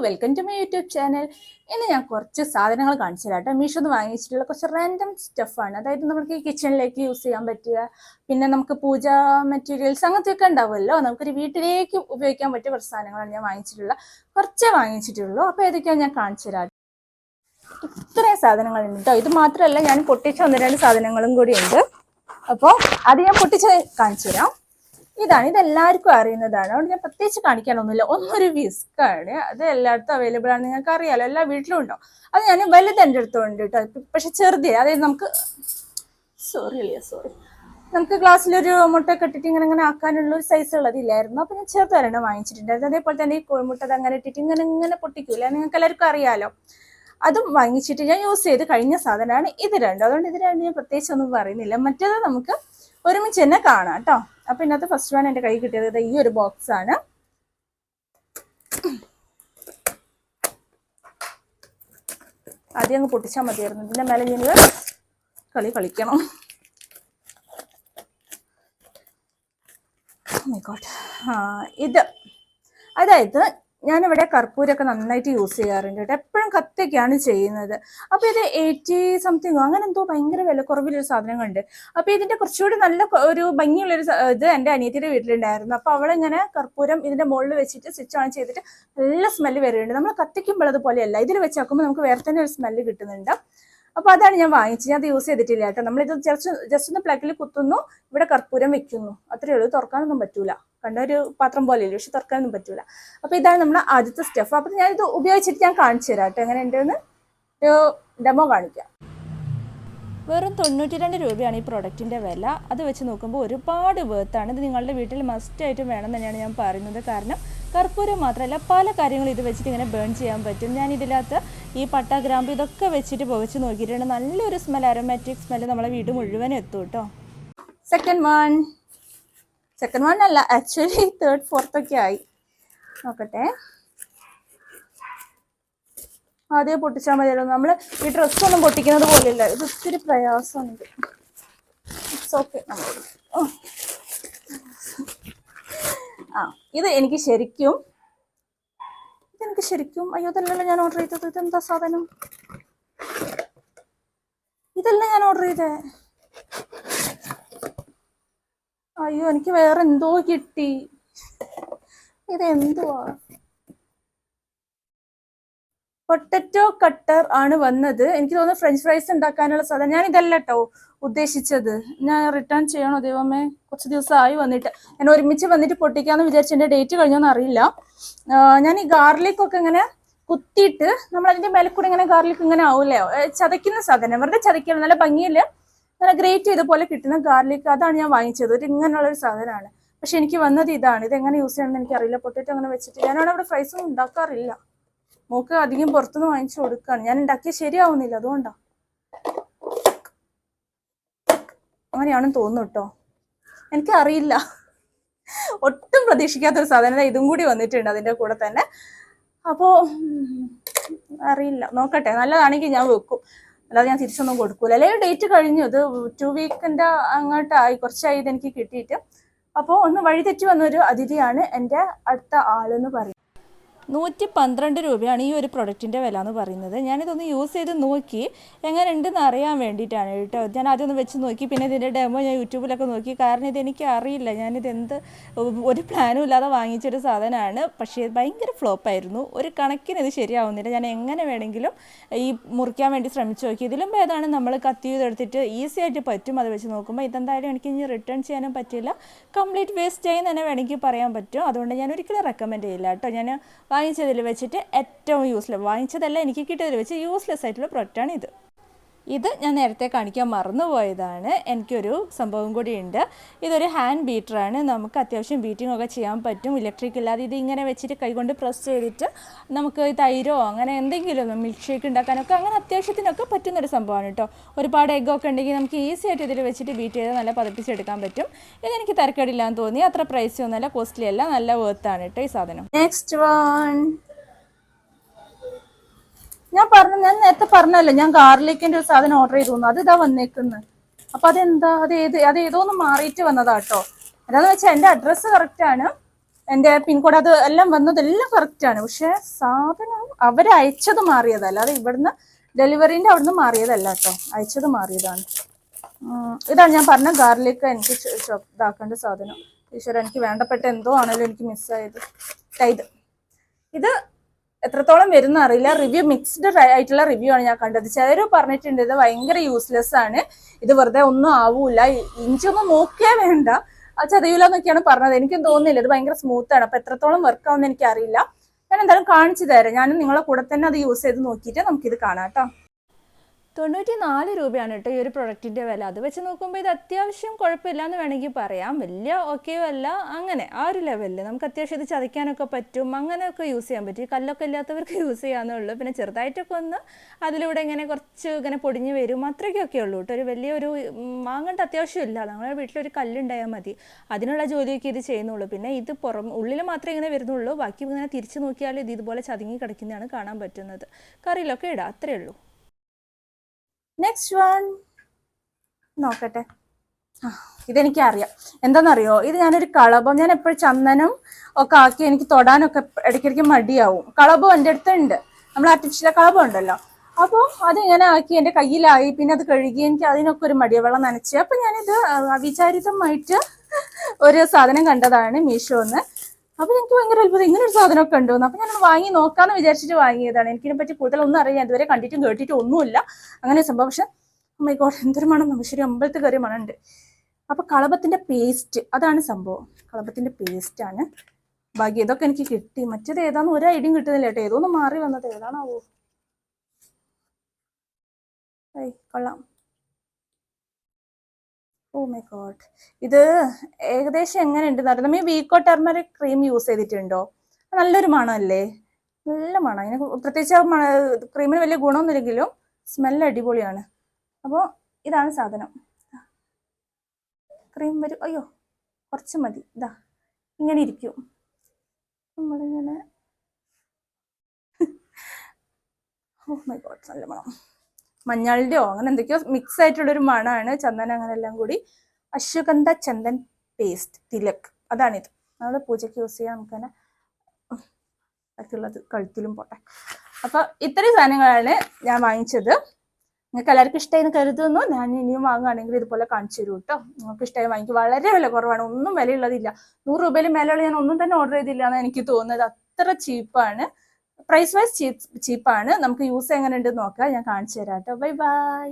Welcome to my YouTube channel. ഇന്ന് ഞാൻ കുറച്ച് സാധനങ്ങൾ കാണിച്ചു തരാം കേട്ടോ. മീഷോന്ന് വാങ്ങിച്ചിട്ടുള്ള കുറച്ച് റാൻഡം സ്റ്റഫാണ്. അതായത് നമുക്ക് ഈ കിച്ചണിലേക്ക് യൂസ് ചെയ്യാൻ പറ്റുക, പിന്നെ നമുക്ക് പൂജാ മെറ്റീരിയൽസ് അങ്ങനത്തെയൊക്കെ ഉണ്ടാവുമല്ലോ, നമുക്കൊരു വീട്ടിലേക്ക് ഉപയോഗിക്കാൻ പറ്റിയ കുറച്ച് സാധനങ്ങളാണ് ഞാൻ കുറച്ചേ വാങ്ങിച്ചിട്ടുള്ളൂ. അപ്പോൾ ഏതൊക്കെയാണ് ഞാൻ കാണിച്ചു തരാം. ഇത്രയും സാധനങ്ങളുണ്ട് കേട്ടോ. ഇത് മാത്രമല്ല, ഞാൻ പൊട്ടിച്ച 1-2 സാധനങ്ങളും കൂടി ഉണ്ട്. അപ്പോൾ അത് ഞാൻ പൊട്ടിച്ച് കാണിച്ചു തരാം. ഇതെല്ലാവർക്കും അറിയുന്നതാണ്, അതുകൊണ്ട് ഞാൻ പ്രത്യേകിച്ച് കാണിക്കാനൊന്നുമില്ല. ഒന്നൊരു വിസ്കാണ്. അത് എല്ലായിടത്തും അവൈലബിൾ ആണ്, നിങ്ങൾക്ക് അറിയാലോ, എല്ലാ വീട്ടിലും ഉണ്ടോ. അത് ഞാൻ വലുത് എൻ്റെ അടുത്തുണ്ട് കേട്ടോ. പക്ഷെ ചെറുതേ, അതായത് നമുക്ക് നമുക്ക് ഗ്ലാസ്സിലൊരു മുട്ടയൊക്കെ ഇട്ടിട്ട് ഇങ്ങനെ ആക്കാനുള്ള ഒരു സൈസ് ഉള്ളതില്ലായിരുന്നു. അപ്പൊ ഞാൻ ചെറുതായിരുന്നു വാങ്ങിച്ചിട്ടുണ്ടായിരുന്നു. അതേപോലെ തന്നെ ഈ കോഴിമുട്ട അങ്ങനെ ഇട്ടിട്ട് ഇങ്ങനെ പൊട്ടിക്കൂല, നിങ്ങൾക്ക് എല്ലാവർക്കും അറിയാലോ. അതും വാങ്ങിച്ചിട്ട് ഞാൻ യൂസ് ചെയ്ത് കഴിഞ്ഞ സാധനമാണ് ഇത് രണ്ടും. അതുകൊണ്ട് ഇത് രണ്ടും ഞാൻ പ്രത്യേകിച്ച് ഒന്നും പറയുന്നില്ല. മറ്റേത് നമുക്ക് ഒരുമിച്ച് തന്നെ കാണാം കേട്ടോ. അപ്പൊ ഇതിനകത്ത് ഫസ്റ്റ് വൺ എൻ്റെ കൈ കിട്ടിയത് ഈ ഒരു ബോക്സ് ആണ്. ആദ്യം അങ്ങ് പൊട്ടിച്ചാൽ മതിയായിരുന്നു. ഇതിന്റെ മേലെ ഞാൻ കളിക്കണം. ഇത് അതായത് ഞാനിവിടെ കർപ്പൂരമൊക്കെ നന്നായിട്ട് യൂസ് ചെയ്യാറുണ്ട് കേട്ടോ. എപ്പോഴും കത്തിയൊക്കെയാണ് ചെയ്യുന്നത്. അപ്പോൾ ഇത് 80 സംതിങ്ങോ അങ്ങനെ എന്തോ ഭയങ്കര വില കുറവിലൊരു സാധനങ്ങളുണ്ട്. അപ്പോൾ ഇതിന്റെ കുറച്ചുകൂടി നല്ല ഒരു ഭംഗിയുള്ളൊരു ഇത് എൻ്റെ അനിയത്തിയുടെ വീട്ടിലുണ്ടായിരുന്നു. അപ്പോൾ അവളിങ്ങനെ കർപ്പൂരം ഇതിന്റെ മുകളിൽ വെച്ചിട്ട് സ്വിച്ച് ഓൺ ചെയ്തിട്ട് നല്ല സ്മെല്ല് വരുന്നുണ്ട്. നമ്മൾ കത്തിക്കുമ്പോൾ അതുപോലെയല്ല, ഇതിൽ വെച്ചാക്കുമ്പോൾ നമുക്ക് വേറെ തന്നെ ഒരു സ്മെല്ല് കിട്ടുന്നുണ്ട്. അപ്പോൾ അതാണ് ഞാൻ വാങ്ങിച്ചത്. ഞാൻ അത് യൂസ് ചെയ്തിട്ടില്ല കേട്ടോ. നമ്മളിത് ജസ്റ്റ് ഒന്ന് പ്ലഗിൽ കുത്തുന്നു, ഇവിടെ കർപ്പൂരം വെക്കുന്നു, അത്രയേ ഉള്ളൂ. തുറക്കാനൊന്നും പറ്റൂല. കണ്ട ഒരു പാത്രം പോലെയല്ലേ, പക്ഷെ തുറക്കാനൊന്നും പറ്റൂല. അപ്പോൾ ഇതാണ് നമ്മുടെ ആദ്യത്തെ സ്റ്റഫ്. അപ്പോൾ ഞാനിത് ഉപയോഗിച്ചിട്ട് ഞാൻ കാണിച്ചു തരാം കേട്ടോ. എങ്ങനെ ഉണ്ടെന്ന് ഒരു ഡെമോ കാണിക്കാം. വെറും 92 രൂപയാണ് ഈ പ്രൊഡക്റ്റിൻ്റെ വില. അത് വെച്ച് നോക്കുമ്പോൾ ഒരുപാട് വേർത്താണ്. ഇത് നിങ്ങളുടെ വീട്ടിൽ മസ്റ്റായിട്ടും വേണം തന്നെയാണ് ഞാൻ പറയുന്നത്. കാരണം കർപ്പൂരം മാത്രമല്ല, പല കാര്യങ്ങളും ഇത് വെച്ചിട്ട് ഇങ്ങനെ ബേൺ ചെയ്യാൻ പറ്റും. ഞാൻ ഇതിനകത്ത് ഈ പട്ട, ഗ്രാമ്പ് ഇതൊക്കെ വെച്ചിട്ട് പുകച്ച് നോക്കിയിട്ടുണ്ട്. നല്ലൊരു സ്മെൽ, അരോമാറ്റിക് സ്മെല്ല് നമ്മളെ വീട് മുഴുവൻ എത്തും കേട്ടോ. സെക്കൻഡ് വൺ അല്ല, ആക്ച്വലി 3rd 4th ഒക്കെ ആയി. നോക്കട്ടെ, ആദ്യം പൊട്ടിച്ചാൽ മതിയല്ലോ. നമ്മൾ ഈ ഡ്രസ്സൊന്നും പൊട്ടിക്കുന്നത് പോലെയല്ല, ഇത് ഒത്തിരി പ്രയാസമുണ്ട്. It's okay. ഇതെനിക്ക് ശരിക്കും അയ്യോ, ഇതല്ലല്ലോ ഞാൻ ഓർഡർ ചെയ്തത്. ഇതെന്താ സാധനം? ഇതല്ല ഞാൻ ഓർഡർ ചെയ്തേ. അയ്യോ, എനിക്ക് വേറെ എന്തോ കിട്ടി. ഇതെന്തുവാ? പൊട്ടറ്റോ കട്ടർ ആണ് വന്നത്. എനിക്ക് തോന്നുന്നു ഫ്രഞ്ച് ഫ്രൈസ് ഉണ്ടാക്കാനുള്ള സാധനം. ഞാൻ ഇതല്ല കേട്ടോ ഉദ്ദേശിച്ചത്. ഞാൻ റിട്ടേൺ ചെയ്യണോ ദൈവമേ? കുറച്ച് ദിവസമായി വന്നിട്ട്. ഞാൻ ഒരുമിച്ച് വന്നിട്ട് പൊട്ടിക്കാന്ന് വിചാരിച്ചു. എൻ്റെ ഡേറ്റ് കഴിഞ്ഞോന്ന് അറിയില്ല. ഞാൻ ഈ ഗാർലിക് ഒക്കെ ഇങ്ങനെ കുത്തിയിട്ട് നമ്മൾ അതിന്റെ മേലെ കൂടെ ഇങ്ങനെ ഗാർലിക് ഇങ്ങനെ ആവൂലേ, ചതയ്ക്കുന്ന സാധനം. വെറുതെ ചതയ്ക്കണം, നല്ല ഭംഗിയില് നല്ല ഗ്രേറ്റ് ചെയ്ത പോലെ കിട്ടുന്ന ഗാർലിക്. അതാണ് ഞാൻ വാങ്ങിച്ചത്. ഒരു ഇങ്ങനെയുള്ളൊരു സാധനമാണ്. പക്ഷെ എനിക്ക് വന്നത് ഇതാണ്. ഇത് എങ്ങനെ യൂസ് ചെയ്യണമെന്ന് എനിക്കറിയില്ല. പൊട്ടറ്റോ അങ്ങനെ വെച്ചിട്ട് ഞാനവിടെ അവിടെ ഫ്രൈസും ഉണ്ടാക്കാറില്ല. മോക്ക് അധികം പുറത്തുനിന്ന് വാങ്ങിച്ചു കൊടുക്കാണ്. ഞാൻ ഉണ്ടാക്കിയ ശരിയാവുന്നില്ല, അതുകൊണ്ടാ. അങ്ങനെയാണെന്ന് തോന്നുന്നു കേട്ടോ, എനിക്കറിയില്ല. ഒട്ടും പ്രതീക്ഷിക്കാത്തൊരു സാധനം ഇതും കൂടി വന്നിട്ടുണ്ട് അതിൻ്റെ കൂടെ തന്നെ. അപ്പോൾ അറിയില്ല, നോക്കട്ടെ. നല്ലതാണെങ്കിൽ ഞാൻ വെക്കും, അല്ലാതെ ഞാൻ തിരിച്ചൊന്നും കൊടുക്കൂല. അല്ലെങ്കിൽ ഡേറ്റ് കഴിഞ്ഞു. ഇത് 2 വീക്കിൻ്റെ അങ്ങോട്ടായി, കുറച്ചായി ഇതെനിക്ക് കിട്ടിയിട്ട്. അപ്പോൾ ഒന്ന് വഴിതെറ്റി വന്നൊരു അതിഥിയാണ് എൻ്റെ അടുത്ത ആളെന്ന് പറയും. 112 രൂപയാണ് ഈ ഒരു പ്രൊഡക്റ്റിൻ്റെ വില എന്ന് പറയുന്നത്. ഞാനിതൊന്ന് യൂസ് ചെയ്ത് നോക്കി എങ്ങനെ ഉണ്ടെന്ന് അറിയാൻ വേണ്ടിയിട്ടാണ് കേട്ടോ. ഞാൻ ആദ്യം വെച്ച് നോക്കി, പിന്നെ ഇതിൻ്റെ ഡെമോ ഞാൻ യൂട്യൂബിലൊക്കെ നോക്കി. കാരണം ഇതെനിക്ക് അറിയില്ല, ഒരു പ്ലാനും ഇല്ലാതെ വാങ്ങിച്ചൊരു സാധനമാണ്. പക്ഷേ ഭയങ്കര ഫ്ലോപ്പായിരുന്നു. ഒരു കണക്കിന് ഇത് ശരിയാവുന്നില്ല. ഞാൻ എങ്ങനെ വേണമെങ്കിലും ഈ മുറിക്കാൻ വേണ്ടി ശ്രമിച്ചു നോക്കി. ഇതിലും ഭേദമാണ് നമ്മൾ കത്തി എടുത്തിട്ട് ഈസി ആയിട്ട് പറ്റും. അത് വെച്ച് നോക്കുമ്പോൾ ഇതെന്തായാലും എനിക്ക് ഇനി റിട്ടേൺ ചെയ്യാനും പറ്റില്ല, കംപ്ലീറ്റ് വേസ്റ്റ് ആയി തന്നെ വേണമെങ്കിൽ പറയാൻ പറ്റും. അതുകൊണ്ട് ഞാൻ ഒരിക്കലും റെക്കമെൻഡ് ചെയ്യില്ല കേട്ടോ. ഞാൻ വാങ്ങിച്ചതിൽ വെച്ചിട്ട് ഏറ്റവും വാങ്ങിച്ചതല്ല, എനിക്ക് കിട്ടിയതിൽ വെച്ച് യൂസ്ലെസ് ആയിട്ടുള്ള പ്രൊഡക്റ്റാണ് ഇത്. ഞാൻ നേരത്തെ കാണിക്കാൻ മറന്നുപോയതാണ്. എനിക്കൊരു സംഭവം കൂടിയുണ്ട്. ഇതൊരു ഹാൻഡ് ബീറ്ററാണ്. നമുക്ക് അത്യാവശ്യം ബീറ്റിംഗ് ഒക്കെ ചെയ്യാൻ പറ്റും, ഇലക്ട്രിക് ഇല്ലാതെ. ഇത് ഇങ്ങനെ വെച്ചിട്ട് കൈകൊണ്ട് പ്രസ് ചെയ്തിട്ട് നമുക്ക് തൈരോ അങ്ങനെ എന്തെങ്കിലും മിൽക്ക് ഷേക്ക് ഉണ്ടാക്കാനൊക്കെ അങ്ങനെ അത്യാവശ്യത്തിനൊക്കെ പറ്റുന്നൊരു സംഭവമാണ് കേട്ടോ. ഒരുപാട് എഗ്ഗൊക്കെ ഉണ്ടെങ്കിൽ നമുക്ക് ഈസി ആയിട്ട് ഇതിൽ വെച്ചിട്ട് ബീറ്റ് ചെയ്ത് നല്ല പതിപ്പിച്ചെടുക്കാൻ പറ്റും. ഇതെനിക്ക് തരക്കേടില്ലാന്ന് തോന്നി. അത്ര പ്രൈസ് ഒന്നുമല്ല, കോസ്റ്റ്ലി അല്ല, നല്ല വേർത്താണ് കേട്ടോ ഈ സാധനം. നെക്സ്റ്റ് വൺ ഞാൻ നേരത്തെ പറഞ്ഞല്ലോ, ഞാൻ ഗാർലിക്കിന്റെ ഒരു സാധനം ഓർഡർ ചെയ്തു. അത് ഇതാ വന്നേക്കുന്നത്. അപ്പൊ അതെന്താ, അത് ഏതോന്ന് മാറിയിട്ട് വന്നതാ കേട്ടോ. എന്താന്ന് വെച്ചാൽ എൻ്റെ അഡ്രസ്സ് കറക്റ്റ് ആണ്, എൻ്റെ പിൻകോഡ് അത് എല്ലാം വന്നതെല്ലാം കറക്റ്റാണ്. പക്ഷെ സാധനം അവരയച്ചത് മാറിയതല്ല, അല്ലാതെ ഇവിടുന്ന് ഡെലിവറിൻ്റെ അവിടുന്ന് മാറിയതല്ല കേട്ടോ, അയച്ചത് മാറിയതാണ്. ഇതാണ് ഞാൻ പറഞ്ഞ ഗാർലിക് എനിക്ക് ഇതാക്കേണ്ട സാധനം. ഈശ്വര, എനിക്ക് വേണ്ടപ്പെട്ട എന്തോ ആണല്ലോ എനിക്ക് മിസ്സായത്. ഇത് എത്രത്തോളം വരുന്ന അറിയില്ല. റിവ്യൂ മിക്സ്ഡ് ആയിട്ടുള്ള റിവ്യൂ ആണ് ഞാൻ കണ്ടത്. ചിലർ പറഞ്ഞിട്ടുണ്ട് ഇത് ഭയങ്കര യൂസ്ലെസ് ആണ്, ഇത് വെറുതെ ഒന്നും ആവൂല, ഇഞ്ചൊന്നും നോക്കിയേ വേണ്ട, അത് ചതയൂല എന്നൊക്കെയാണ് പറഞ്ഞത്. എനിക്കും തോന്നുന്നില്ല, ഇത് ഭയങ്കര സ്മൂത്ത് ആണ്. അപ്പൊ എത്രത്തോളം വർക്ക് ആവുമെന്ന് എനിക്കറിയില്ല. ഞാൻ എന്തായാലും കാണിച്ചു തരാം. ഞാനും നിങ്ങളെ കൂടെ തന്നെ അത് യൂസ് ചെയ്ത് നോക്കിയിട്ട് നമുക്കിത് കാണാം കേട്ടോ. 94 രൂപയാണ് കേട്ടോ ഈ ഒരു പ്രൊഡക്റ്റിൻ്റെ വില. അത് വെച്ച് നോക്കുമ്പോൾ ഇത് അത്യാവശ്യം കുഴപ്പമില്ല എന്ന് വേണമെങ്കിൽ പറയാം. വലിയ ഓക്കെയോ അല്ല, അങ്ങനെ ആ ഒരു ലെവലിൽ നമുക്ക് അത്യാവശ്യം ഇത് ചതയ്ക്കാനൊക്കെ പറ്റും, അങ്ങനെയൊക്കെ യൂസ് ചെയ്യാൻ പറ്റും. ഈ കല്ലൊക്കെ ഇല്ലാത്തവർക്ക് യൂസ് ചെയ്യാമെന്നുള്ളൂ. പിന്നെ ചെറുതായിട്ടൊക്കെ ഒന്ന് അതിലൂടെ ഇങ്ങനെ കുറച്ച് ഇങ്ങനെ പൊടിഞ്ഞ് വരും, അത്രയ്ക്കൊക്കെ ഉള്ളൂ കേട്ടോ. ഒരു വലിയൊരു വാങ്ങേണ്ട അത്യാവശ്യമില്ല. നമ്മുടെ വീട്ടിലൊരു കല്ലുണ്ടായാൽ മതി, അതിനുള്ള ജോലിയൊക്കെ ഇത് ചെയ്യുന്നുള്ളൂ. പിന്നെ ഇത് ഉള്ളിൽ മാത്രമേ ഇങ്ങനെ വരുന്നുള്ളൂ, ബാക്കി ഇങ്ങനെ തിരിച്ച് നോക്കിയാൽ ഇത് ഇതുപോലെ ചതുങ്ങി കിടക്കുന്നതാണ് കാണാൻ പറ്റുന്നത്. കറിയിലൊക്കെ ഇടാം, അത്രയേ ഉള്ളൂ. നെക്സ്റ്റ് വൺ നോക്കട്ടെ. ഇതെനിക്കറിയാം എന്താണെന്നറിയോ, ഇത് ഞാനൊരു കളഭം, ഞാൻ എപ്പോഴും ചന്ദനം ഒക്കെ ആക്കി എനിക്ക് തൊടാനൊക്കെ ഇടയ്ക്കിടയ്ക്ക് മടിയാവും. കളഭം എൻ്റെ അടുത്തുണ്ട്, നമ്മൾ ആർട്ടിഫിഷ്യൽ കളഭം ഉണ്ടല്ലോ. അപ്പോൾ അതിങ്ങനെ ആക്കി എൻ്റെ കയ്യിലായി, പിന്നെ അത് കഴുകി, എനിക്ക് അതിനൊക്കെ ഒരു മടിയാണ്, വെള്ളം നനച്ച്. അപ്പം ഞാനിത് അവിചാരിതമായിട്ട് ഒരു സാധനം കണ്ടതാണ് മീഷോന്ന്. അപ്പൊ എനിക്ക് ഭയങ്കര അത്ഭുതം, ഇങ്ങനെ ഒരു സാധനമൊക്കെ ഉണ്ടോന്ന്. അപ്പൊ ഞാൻ വാങ്ങി നോക്കാന്ന് വിചാരിച്ചിട്ട് വാങ്ങിയതാണ്. എനിക്കിനെ പറ്റി കൂടുതലൊന്നും അറിയാം, ഇതുവരെ കണ്ടിട്ടും കേട്ടിട്ടും ഒന്നുമില്ല അങ്ങനെ സംഭവം. പക്ഷെ മൈ ഗോഡ്, എന്തൊരു മണം, ശരി അമ്പലത്തിൽ കയറിയ മണമുണ്ട്. അപ്പൊ കളഭത്തിന്റെ പേസ്റ്റ്, അതാണ് സംഭവം, കളഭത്തിന്റെ പേസ്റ്റ് ആണ്. ഭാഗ്യം ഇതൊക്കെ എനിക്ക് കിട്ടി. മറ്റേത് ഏതാന്ന് ഒരു ഐഡിയയും കിട്ടുന്നില്ല കേട്ടോ, ഏതോന്ന് മാറി വന്നത്, ഏതാണാവോ. കൊള്ളാം. ഓ മൈ ഗോഡ്, ഇത് ഏകദേശം എങ്ങനെ ഉണ്ടെന്ന് അറിയാം. നമ്മൾ ഈ വീക്കോ ടെർമറിക് ക്രീം യൂസ് ചെയ്തിട്ടുണ്ടോ? നല്ലൊരു മണമല്ലേ, നല്ല മണം. അതിന് പ്രത്യേകിച്ച് ക്രീമിന് വലിയ ഗുണമൊന്നുമില്ലെങ്കിലും സ്മെല്ല് അടിപൊളിയാണ്. അപ്പോൾ ഇതാണ് സാധനം. ക്രീം വരും, അയ്യോ കുറച്ച് മതി, ഇതാ ഇങ്ങനെ ഇരിക്കും. നമ്മളിങ്ങനെ ഓ മൈ ഗോഡ്, നല്ല മണം. മഞ്ഞളുടെയോ അങ്ങനെ എന്തൊക്കെയോ മിക്സ് ആയിട്ടുള്ളൊരു മണമാണ്, ചന്ദനം അങ്ങനെ എല്ലാം കൂടി. അശ്വഗന്ധ ചന്ദൻ പേസ്റ്റ് തിലക്, അതാണിത്. നമ്മൾ പൂജയ്ക്ക് യൂസ് ചെയ്യാൻ നമുക്ക് തന്നെ ബാക്കിയുള്ളത് കഴുത്തിലും പോട്ടെ. അപ്പൊ ഇത്രയും സാധനങ്ങളാണ് ഞാൻ വാങ്ങിച്ചത്. നിങ്ങൾക്ക് എല്ലാവർക്കും ഇഷ്ടമായി കരുതുന്നു. ഞാൻ ഇനിയും വാങ്ങുകയാണെങ്കിൽ ഇതുപോലെ കാണിച്ചു തരൂ കേട്ടോ. നിങ്ങൾക്ക് ഇഷ്ടമായി വാങ്ങിക്കും. വളരെ വില കുറവാണ്, ഒന്നും വിലയുള്ളതില്ല. 100 രൂപയിൽ മേലെയുള്ള ഞാൻ ഒന്നും തന്നെ ഓർഡർ ചെയ്തില്ല എന്നാണ് എനിക്ക് തോന്നുന്നത്. അത്ര ചീപ്പാണ്, പ്രൈസ് വൈസ് ചീപ്പാണ്. നമുക്ക് യൂസ് എങ്ങനെ ഉണ്ടെന്ന് നോക്കാം, ഞാൻ കാണിച്ചു തരാം കേട്ടോ. Bye bye.